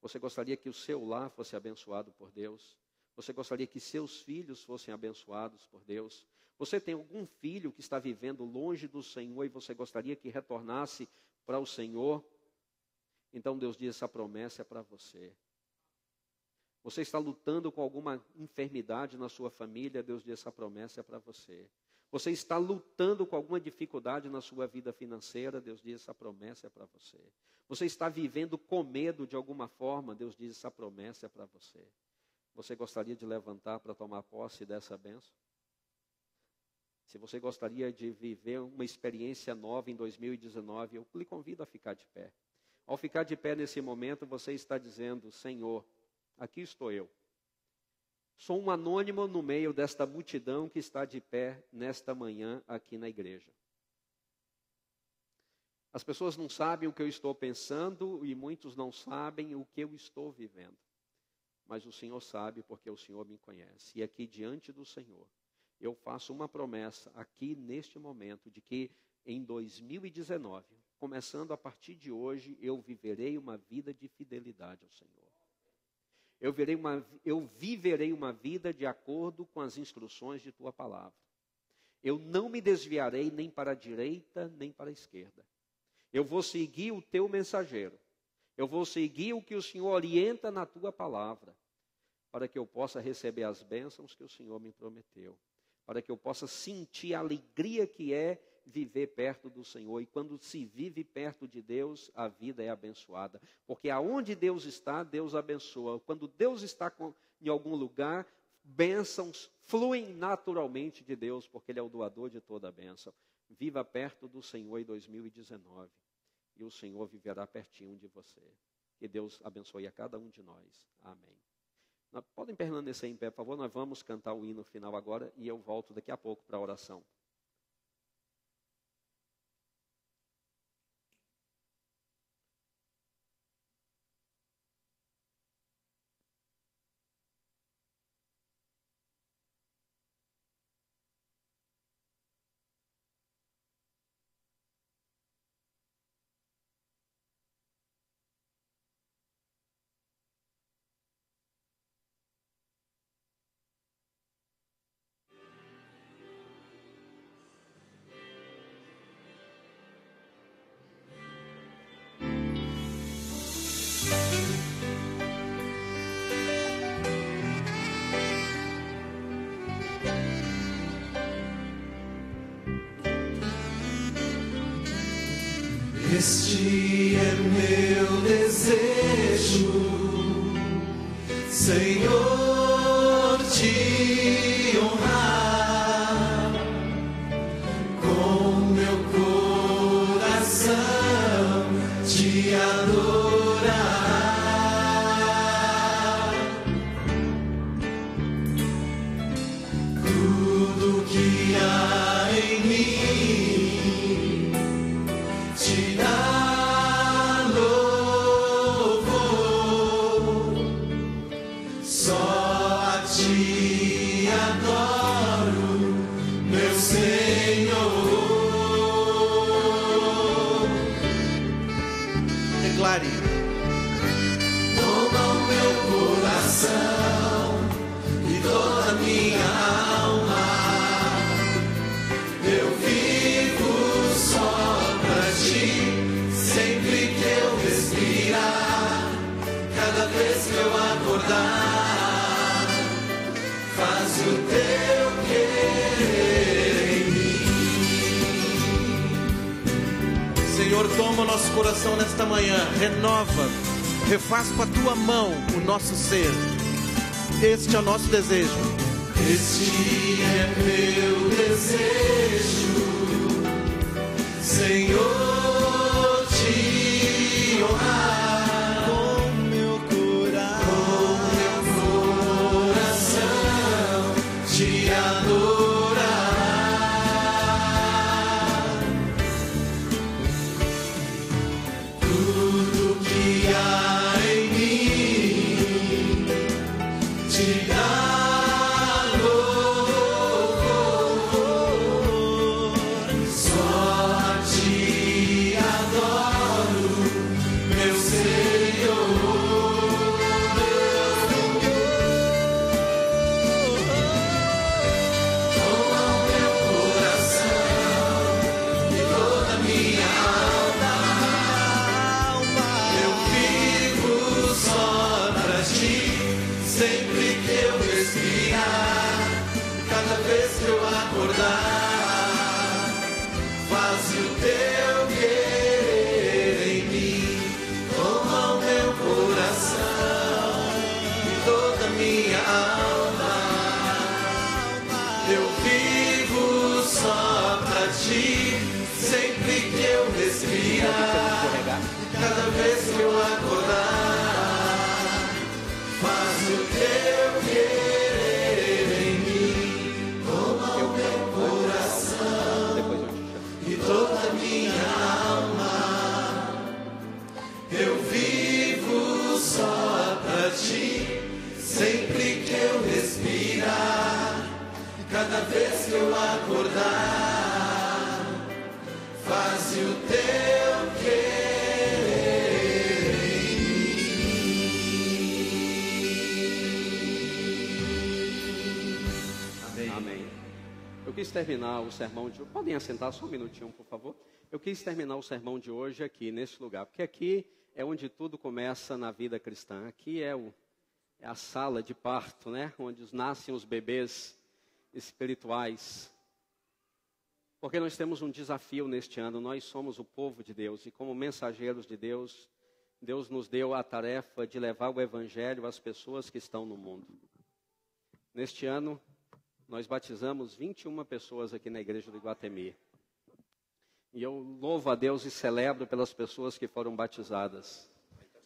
Você gostaria que o seu lar fosse abençoado por Deus? Você gostaria que seus filhos fossem abençoados por Deus? Você tem algum filho que está vivendo longe do Senhor e você gostaria que retornasse para o Senhor? Então Deus diz, essa promessa é para você. Você está lutando com alguma enfermidade na sua família, Deus diz, essa promessa é para você. Você está lutando com alguma dificuldade na sua vida financeira, Deus diz, essa promessa é para você. Você está vivendo com medo de alguma forma, Deus diz, essa promessa é para você. Você gostaria de levantar para tomar posse dessa bênção? Se você gostaria de viver uma experiência nova em 2019, eu lhe convido a ficar de pé. Ao ficar de pé nesse momento, você está dizendo, Senhor, aqui estou eu. Sou um anônimo no meio desta multidão que está de pé nesta manhã aqui na igreja. As pessoas não sabem o que eu estou pensando e muitos não sabem o que eu estou vivendo. Mas o Senhor sabe porque o Senhor me conhece. E aqui diante do Senhor, eu faço uma promessa aqui neste momento de que em 2019, começando a partir de hoje, eu viverei uma vida de fidelidade ao Senhor. Eu viverei uma vida de acordo com as instruções de Tua palavra. Eu não me desviarei nem para a direita, nem para a esquerda. Eu vou seguir o Teu mensageiro. Eu vou seguir o que o Senhor orienta na Tua palavra, para que eu possa receber as bênçãos que o Senhor me prometeu, para que eu possa sentir a alegria que é viver perto do Senhor. E quando se vive perto de Deus, a vida é abençoada. Porque aonde Deus está, Deus abençoa. Quando Deus está em algum lugar, bênçãos fluem naturalmente de Deus, porque Ele é o doador de toda a bênção. Viva perto do Senhor em 2019. E o Senhor viverá pertinho de você. Que Deus abençoe a cada um de nós. Amém. Podem permanecer em pé, por favor. Nós vamos cantar o hino final agora e eu volto daqui a pouco para a oração. Este é meu desejo, Senhor, te honrar com meu coração. te adoro, meu Senhor. Declare. Toma o meu coração e toda a minha alma. Eu vivo só pra ti, sempre que eu respirar, cada vez que eu acordar, faz o teu querer em mim. Senhor, toma o nosso coração nesta manhã, renova, refaz com a tua mão o nosso ser. Este é o nosso desejo. Este é meu desejo, Senhor, te honrar Com meu coração, te adorar. Tudo que há em mim te dá cada vez que eu acordar, faz o teu querer em mim, toma o meu coração e toda a minha alma. Eu vivo só pra ti, sempre que eu respirar, cada vez que eu acordar, faz o teu querer. Eu quis terminar o sermão de hoje. Podem assentar só um minutinho, por favor? Eu quis terminar o sermão de hoje aqui, nesse lugar, porque aqui é onde tudo começa na vida cristã. Aqui é a sala de parto, né? Onde nascem os bebês espirituais. Porque nós temos um desafio neste ano. Nós somos o povo de Deus e, como mensageiros de Deus, Deus nos deu a tarefa de levar o evangelho às pessoas que estão no mundo. Neste ano, nós batizamos 21 pessoas aqui na igreja do Iguatemi. E eu louvo a Deus e celebro pelas pessoas que foram batizadas.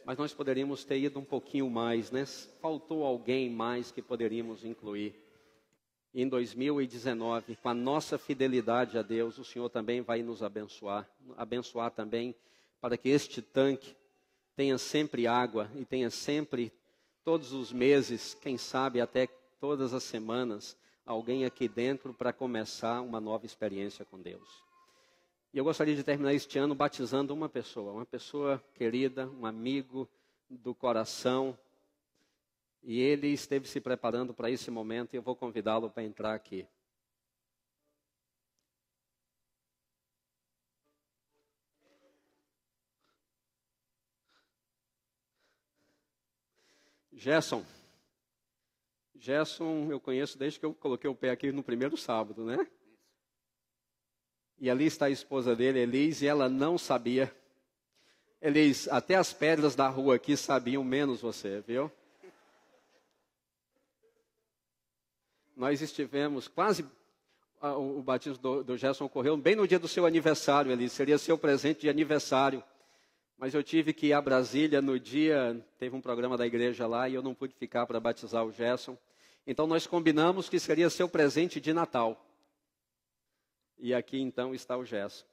Mas nós poderíamos ter ido um pouquinho mais, né? Faltou alguém mais que poderíamos incluir. E em 2019, com a nossa fidelidade a Deus, o Senhor também vai nos abençoar. Abençoar também para que este tanque tenha sempre água e tenha sempre, todos os meses, quem sabe até todas as semanas, alguém aqui dentro para começar uma nova experiência com Deus. E eu gostaria de terminar este ano batizando uma pessoa querida, um amigo do coração. E ele esteve se preparando para esse momento e eu vou convidá-lo para entrar aqui. Gerson, eu conheço desde que eu coloquei o pé aqui no primeiro sábado, né? E ali está a esposa dele, Elis, e ela não sabia. Elis, até as pedras da rua aqui sabiam menos você, viu? Nós estivemos quase, o batismo do Gerson ocorreu bem no dia do seu aniversário, Elis, seria seu presente de aniversário. Mas eu tive que ir a Brasília no dia, teve um programa da igreja lá e eu não pude ficar para batizar o Gerson. Então nós combinamos que seria seu presente de Natal. E aqui então está o Gerson.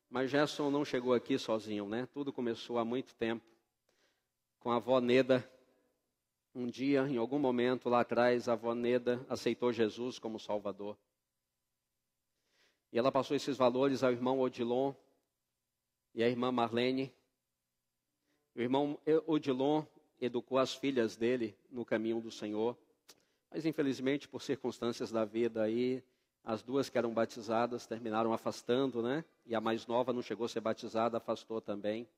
Mas Gerson não chegou aqui sozinho, né? Tudo começou há muito tempo com a avó Neda Um dia, em algum momento lá atrás, a avó Neda aceitou Jesus como Salvador. E ela passou esses valores ao irmão Odilon e à irmã Marlene. O irmão Odilon educou as filhas dele no caminho do Senhor. Mas, infelizmente, por circunstâncias da vida aí, as duas que eram batizadas terminaram afastando, né? E a mais nova não chegou a ser batizada, afastou também.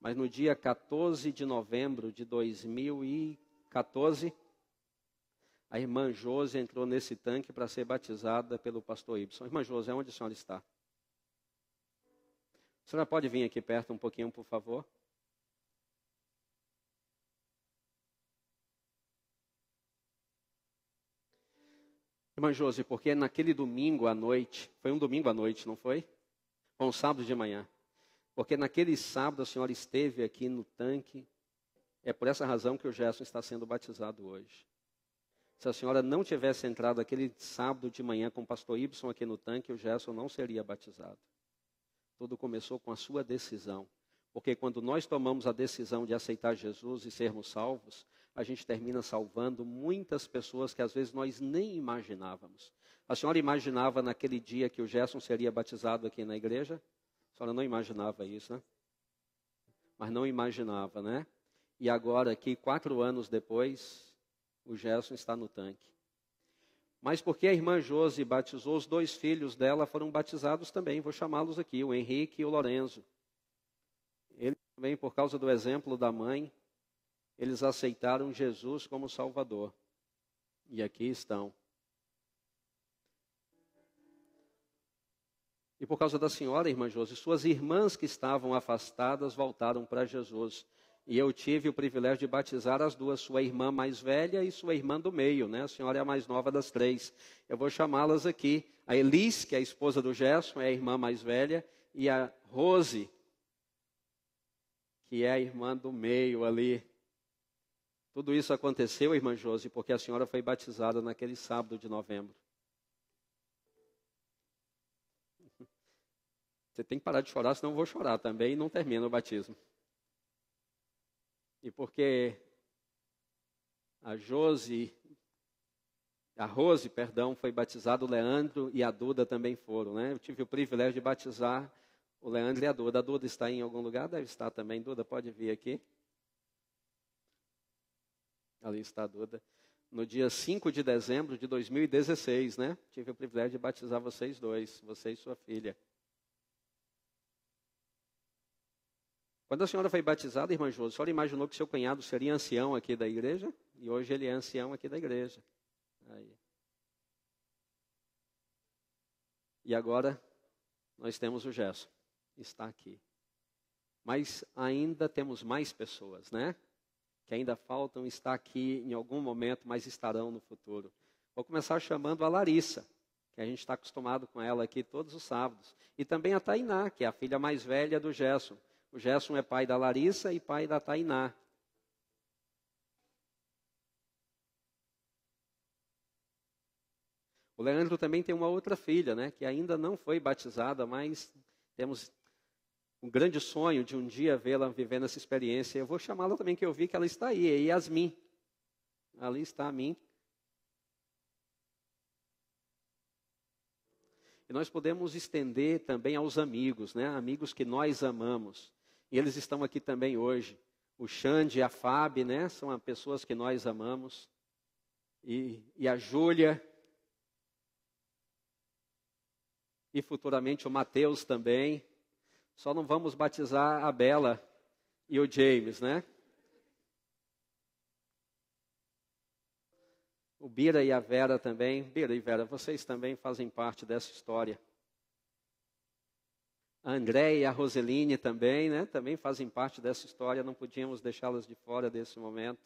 Mas no dia 14 de novembro de 2014, a irmã Josi entrou nesse tanque para ser batizada pelo pastor Ibson. Irmã Josi, onde a senhora está? A senhora pode vir aqui perto um pouquinho, por favor? Irmã Josi, porque naquele domingo à noite, foi um domingo à noite, não foi? Foi um sábado de manhã. Porque naquele sábado a senhora esteve aqui no tanque. É por essa razão que o Gerson está sendo batizado hoje. Se a senhora não tivesse entrado aquele sábado de manhã com o pastor Ibson aqui no tanque, o Gerson não seria batizado. Tudo começou com a sua decisão. Porque quando nós tomamos a decisão de aceitar Jesus e sermos salvos, a gente termina salvando muitas pessoas que às vezes nós nem imaginávamos. A senhora imaginava naquele dia que o Gerson seria batizado aqui na igreja? A senhora não imaginava isso, né? Mas não imaginava, né? E agora aqui, 4 anos depois, o Gerson está no tanque. Mas porque a irmã Josi batizou, os 2 filhos dela foram batizados também. Vou chamá-los aqui, o Henrique e o Lorenzo. Eles também, por causa do exemplo da mãe, eles aceitaram Jesus como Salvador. E aqui estão. E por causa da senhora, irmã Josi, suas irmãs que estavam afastadas voltaram para Jesus. E eu tive o privilégio de batizar as 2, sua irmã mais velha e sua irmã do meio, né? A senhora é a mais nova das 3. Eu vou chamá-las aqui. A Elis, que é a esposa do Gerson, é a irmã mais velha, e a Rose, que é a irmã do meio ali. Tudo isso aconteceu, irmã Josi, porque a senhora foi batizada naquele sábado de novembro. Você tem que parar de chorar, senão eu vou chorar também e não termina o batismo. E porque a Rose, foi batizada, o Leandro e a Duda também foram, né? Eu tive o privilégio de batizar o Leandro e a Duda. A Duda está em algum lugar? Deve estar também. Duda, pode vir aqui. Ali está a Duda. No dia 5 de dezembro de 2016, né? Tive o privilégio de batizar vocês 2, você e sua filha. Quando a senhora foi batizada, irmã Josi, a senhora imaginou que seu cunhado seria ancião aqui da igreja? E hoje ele é ancião aqui da igreja. Aí. E agora nós temos o Gerson. Está aqui. Mas ainda temos mais pessoas, né? Que ainda faltam estar aqui em algum momento, mas estarão no futuro. Vou começar chamando a Larissa, que a gente está acostumado com ela aqui todos os sábados. E também a Tainá, que é a filha mais velha do Gerson. O Gerson é pai da Larissa e pai da Tainá. O Leandro também tem uma outra filha, né? Que ainda não foi batizada, mas temos um grande sonho de um dia vê-la vivendo essa experiência. Eu vou chamá-la também, que eu vi que ela está aí, é Yasmin. Ali está a mim. E nós podemos estender também aos amigos, né? Amigos que nós amamos. E eles estão aqui também hoje. O Xande e a Fábio, né? São pessoas que nós amamos. E a Júlia. E futuramente o Mateus também. Só não vamos batizar a Bela e o James, né? O Bira e a Vera também. Bira e Vera, vocês também fazem parte dessa história. A André e a Roseline também, né? Também fazem parte dessa história. Não podíamos deixá-las de fora desse momento.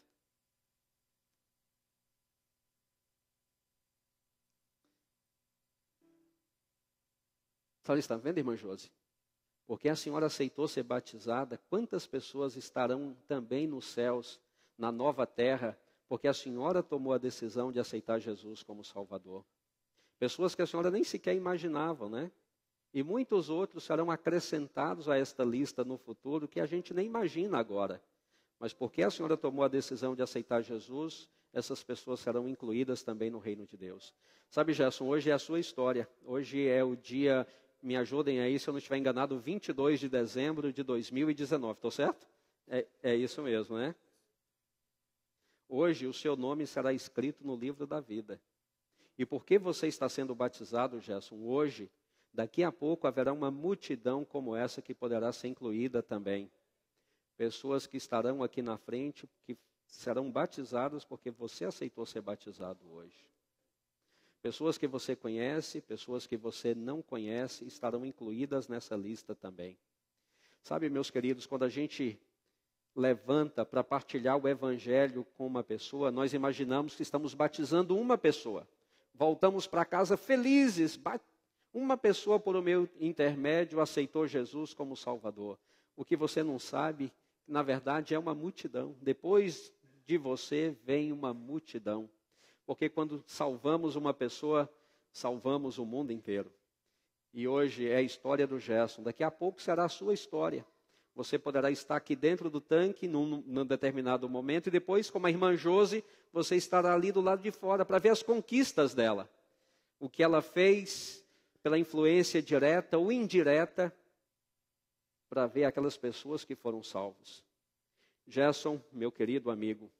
A senhora está vendo, irmã Josi? Porque a senhora aceitou ser batizada, quantas pessoas estarão também nos céus, na nova terra, porque a senhora tomou a decisão de aceitar Jesus como Salvador. Pessoas que a senhora nem sequer imaginava, né? E muitos outros serão acrescentados a esta lista no futuro que a gente nem imagina agora. Mas porque a senhora tomou a decisão de aceitar Jesus, essas pessoas serão incluídas também no reino de Deus. Sabe, Gerson, hoje é a sua história. Hoje é o dia, me ajudem aí, se eu não estiver enganado, 22 de dezembro de 2019. Estou certo? É isso mesmo, né? Hoje o seu nome será escrito no livro da vida. E porque você está sendo batizado, Gerson, hoje, daqui a pouco haverá uma multidão como essa que poderá ser incluída também. Pessoas que estarão aqui na frente, que serão batizadas porque você aceitou ser batizado hoje. Pessoas que você conhece, pessoas que você não conhece, estarão incluídas nessa lista também. Sabe, meus queridos, quando a gente levanta para partilhar o evangelho com uma pessoa, nós imaginamos que estamos batizando uma pessoa. Voltamos para casa felizes. Uma pessoa, por o meu intermédio, aceitou Jesus como Salvador. O que você não sabe, na verdade, é uma multidão. Depois de você vem uma multidão. Porque quando salvamos uma pessoa, salvamos o mundo inteiro. E hoje é a história do Gerson. Daqui a pouco será a sua história. Você poderá estar aqui dentro do tanque num determinado momento e depois, como a irmã Josi, você estará ali do lado de fora para ver as conquistas dela. O que ela fez pela influência direta ou indireta para ver aquelas pessoas que foram salvas. Gerson, meu querido amigo,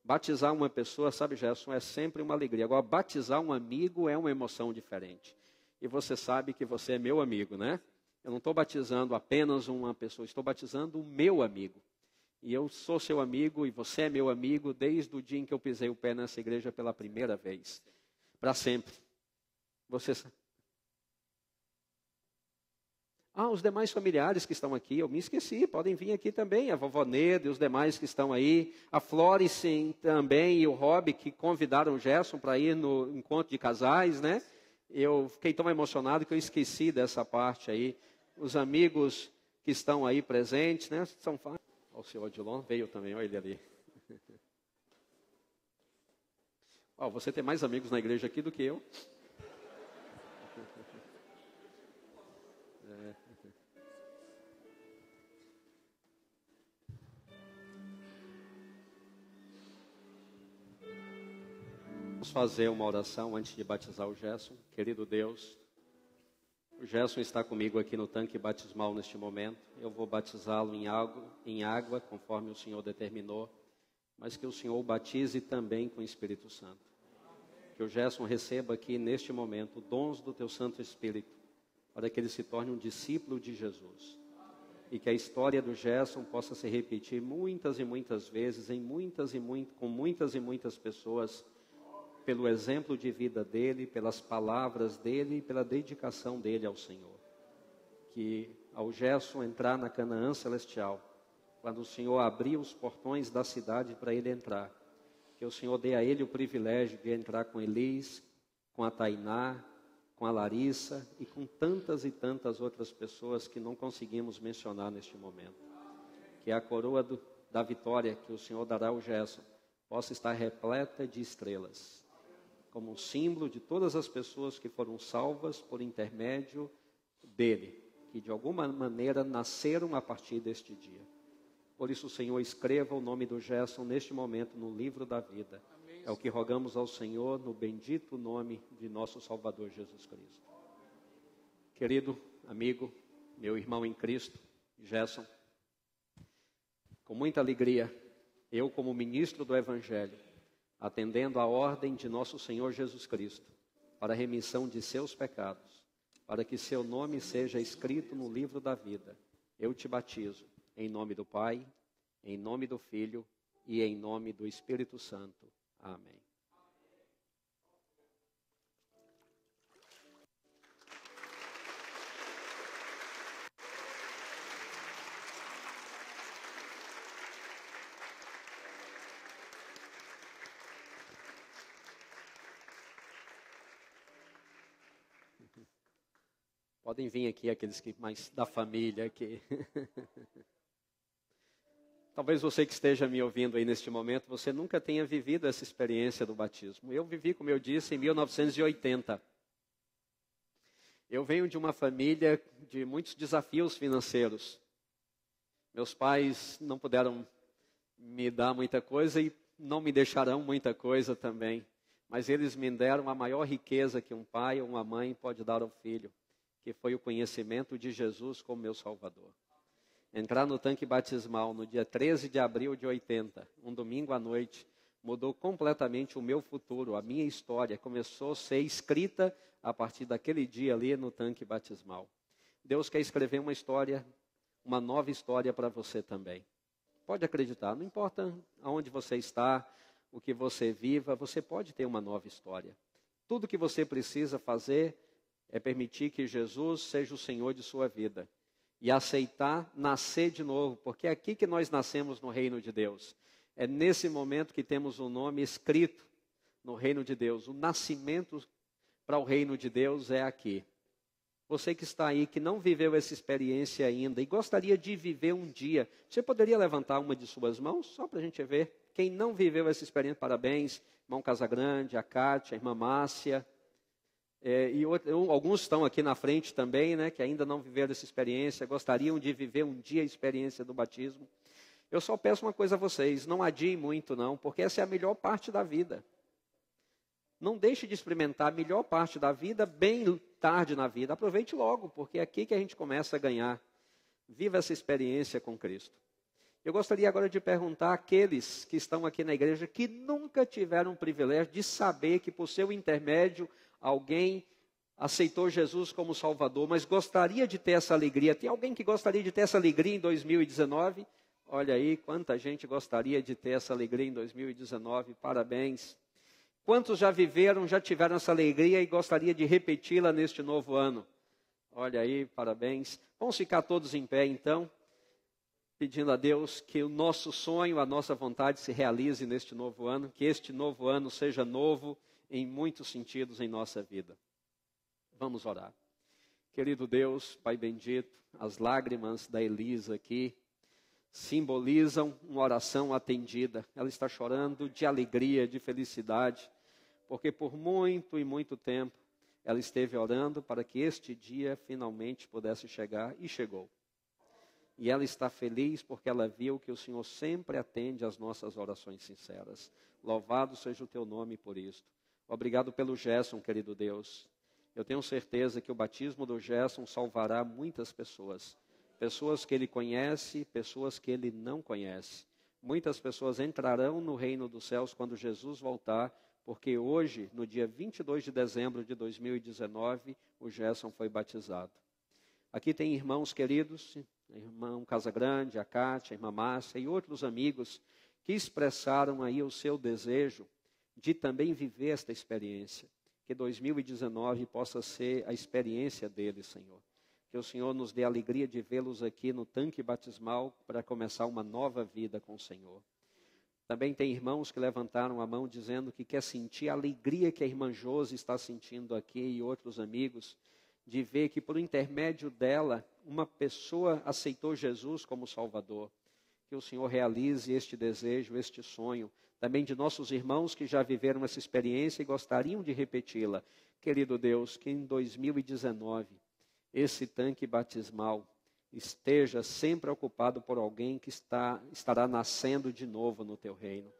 batizar uma pessoa, sabe, Gerson, é sempre uma alegria. Agora, batizar um amigo é uma emoção diferente. E você sabe que você é meu amigo, né? Eu não estou batizando apenas uma pessoa, estou batizando o meu amigo. E eu sou seu amigo e você é meu amigo desde o dia em que eu pisei o pé nessa igreja pela primeira vez. Para sempre. Os demais familiares que estão aqui, eu me esqueci, podem vir aqui também. A vovó Neda e os demais que estão aí. A Floricen também e o Rob que convidaram o Gerson para ir no encontro de casais, né? Eu fiquei tão emocionado que eu esqueci dessa parte aí. Os amigos que estão aí presentes, né? São fáceis. O senhor Odilon veio também, olha ele ali. Você tem mais amigos na igreja aqui do que eu. Vamos fazer uma oração antes de batizar o Gerson. Querido Deus, o Gerson está comigo aqui no tanque batismal neste momento. Eu vou batizá-lo em água, conforme o Senhor determinou, mas que o Senhor o batize também com o Espírito Santo. Que o Gerson receba aqui neste momento dons do teu Santo Espírito, para que ele se torne um discípulo de Jesus. E que a história do Gerson possa se repetir muitas e muitas vezes, com muitas e muitas pessoas, pelo exemplo de vida dele, pelas palavras dele e pela dedicação dele ao Senhor. Que ao Gerson entrar na Canaã Celestial, quando o Senhor abrir os portões da cidade para ele entrar, que o Senhor dê a ele o privilégio de entrar com Elis, com a Tainá, com a Larissa e com tantas e tantas outras pessoas que não conseguimos mencionar neste momento. Que a coroa da vitória que o Senhor dará ao Gerson possa estar repleta de estrelas, como um símbolo de todas as pessoas que foram salvas por intermédio dele, que de alguma maneira nasceram a partir deste dia. Por isso, Senhor, escreva o nome do Gerson neste momento no livro da vida. Amém. É o que rogamos ao Senhor no bendito nome de nosso Salvador Jesus Cristo. Querido amigo, meu irmão em Cristo, Gerson, com muita alegria, eu como ministro do Evangelho, atendendo à ordem de nosso Senhor Jesus Cristo, para a remissão de seus pecados, para que seu nome seja escrito no livro da vida, eu te batizo, em nome do Pai, em nome do Filho e em nome do Espírito Santo. Amém. Podem vir aqui aqueles que mais da família aqui. Talvez você que esteja me ouvindo aí neste momento, você nunca tenha vivido essa experiência do batismo. Eu vivi, como eu disse, em 1980. Eu venho de uma família de muitos desafios financeiros. Meus pais não puderam me dá muita coisa e não me deixarão muita coisa também. Mas eles me deram a maior riqueza que um pai ou uma mãe pode dar ao filho, que foi o conhecimento de Jesus como meu Salvador. Entrar no tanque batismal no dia 13 de abril de 80, um domingo à noite, mudou completamente o meu futuro, a minha história. Começou a ser escrita a partir daquele dia ali no tanque batismal. Deus quer escrever uma história, uma nova história para você também. Pode acreditar, não importa aonde você está, o que você viva, você pode ter uma nova história. Tudo que você precisa fazer é permitir que Jesus seja o Senhor de sua vida. E aceitar nascer de novo, porque é aqui que nós nascemos no reino de Deus. É nesse momento que temos o nome escrito no reino de Deus. O nascimento para o reino de Deus é aqui. Você que está aí, que não viveu essa experiência ainda e gostaria de viver um dia, você poderia levantar uma de suas mãos, só para a gente ver? Quem não viveu essa experiência, parabéns. Irmão Casagrande, a Kátia, a irmã Márcia. Alguns estão aqui na frente também, né, que ainda não viveram essa experiência, gostariam de viver um dia a experiência do batismo. Eu só peço uma coisa a vocês, não adiem muito não, porque essa é a melhor parte da vida. Não deixe de experimentar a melhor parte da vida bem tarde na vida. Aproveite logo, porque é aqui que a gente começa a ganhar. Viva essa experiência com Cristo. Eu gostaria agora de perguntar àqueles que estão aqui na igreja que nunca tiveram o privilégio de saber que por seu intermédio alguém aceitou Jesus como Salvador, mas gostaria de ter essa alegria. Tem alguém que gostaria de ter essa alegria em 2019? Olha aí, quanta gente gostaria de ter essa alegria em 2019. Parabéns. Quantos já viveram, já tiveram essa alegria e gostaria de repeti-la neste novo ano? Olha aí, parabéns. Vamos ficar todos em pé então, pedindo a Deus que o nosso sonho, a nossa vontade se realize neste novo ano, que este novo ano seja novo em muitos sentidos em nossa vida. Vamos orar. Querido Deus, Pai bendito, as lágrimas da Elisa aqui simbolizam uma oração atendida. Ela está chorando de alegria, de felicidade, porque por muito e muito tempo ela esteve orando para que este dia finalmente pudesse chegar e chegou. E ela está feliz porque ela viu que o Senhor sempre atende às nossas orações sinceras. Louvado seja o teu nome por isto. Obrigado pelo Gerson, querido Deus. Eu tenho certeza que o batismo do Gerson salvará muitas pessoas. Pessoas que ele conhece, pessoas que ele não conhece. Muitas pessoas entrarão no reino dos céus quando Jesus voltar, porque hoje, no dia 22 de dezembro de 2019, o Gerson foi batizado. Aqui tem irmãos queridos, irmão Casagrande, a Kátia, a irmã Márcia e outros amigos que expressaram aí o seu desejo de também viver esta experiência. Que 2019 possa ser a experiência deles, Senhor. Que o Senhor nos dê a alegria de vê-los aqui no tanque batismal para começar uma nova vida com o Senhor. Também tem irmãos que levantaram a mão dizendo que quer sentir a alegria que a irmã Josi está sentindo aqui e outros amigos, de ver que por intermédio dela, uma pessoa aceitou Jesus como Salvador. Que o Senhor realize este desejo, este sonho, também de nossos irmãos que já viveram essa experiência e gostariam de repeti-la. Querido Deus, que em 2019, esse tanque batismal esteja sempre ocupado por alguém que estará nascendo de novo no teu reino.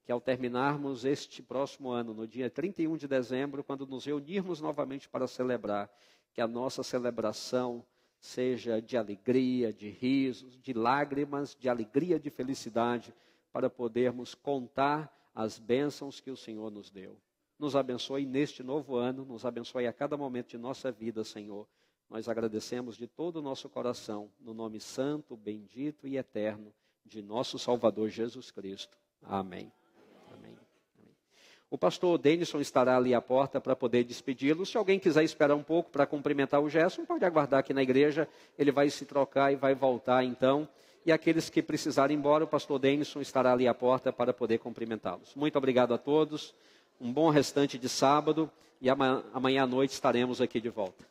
Que ao terminarmos este próximo ano, no dia 31 de dezembro, quando nos reunirmos novamente para celebrar, que a nossa celebração seja de alegria, de risos, de lágrimas, de alegria, de felicidade, para podermos contar as bênçãos que o Senhor nos deu. Nos abençoe neste novo ano, nos abençoe a cada momento de nossa vida, Senhor. Nós agradecemos de todo o nosso coração, no nome santo, bendito e eterno de nosso Salvador Jesus Cristo. Amém. Amém. Amém. O pastor Denison estará ali à porta para poder despedi-lo. Se alguém quiser esperar um pouco para cumprimentar o Gerson, pode aguardar aqui na igreja. Ele vai se trocar e vai voltar então. E aqueles que precisarem ir embora, o pastor Denison estará ali à porta para poder cumprimentá-los. Muito obrigado a todos. Um bom restante de sábado e amanhã à noite estaremos aqui de volta.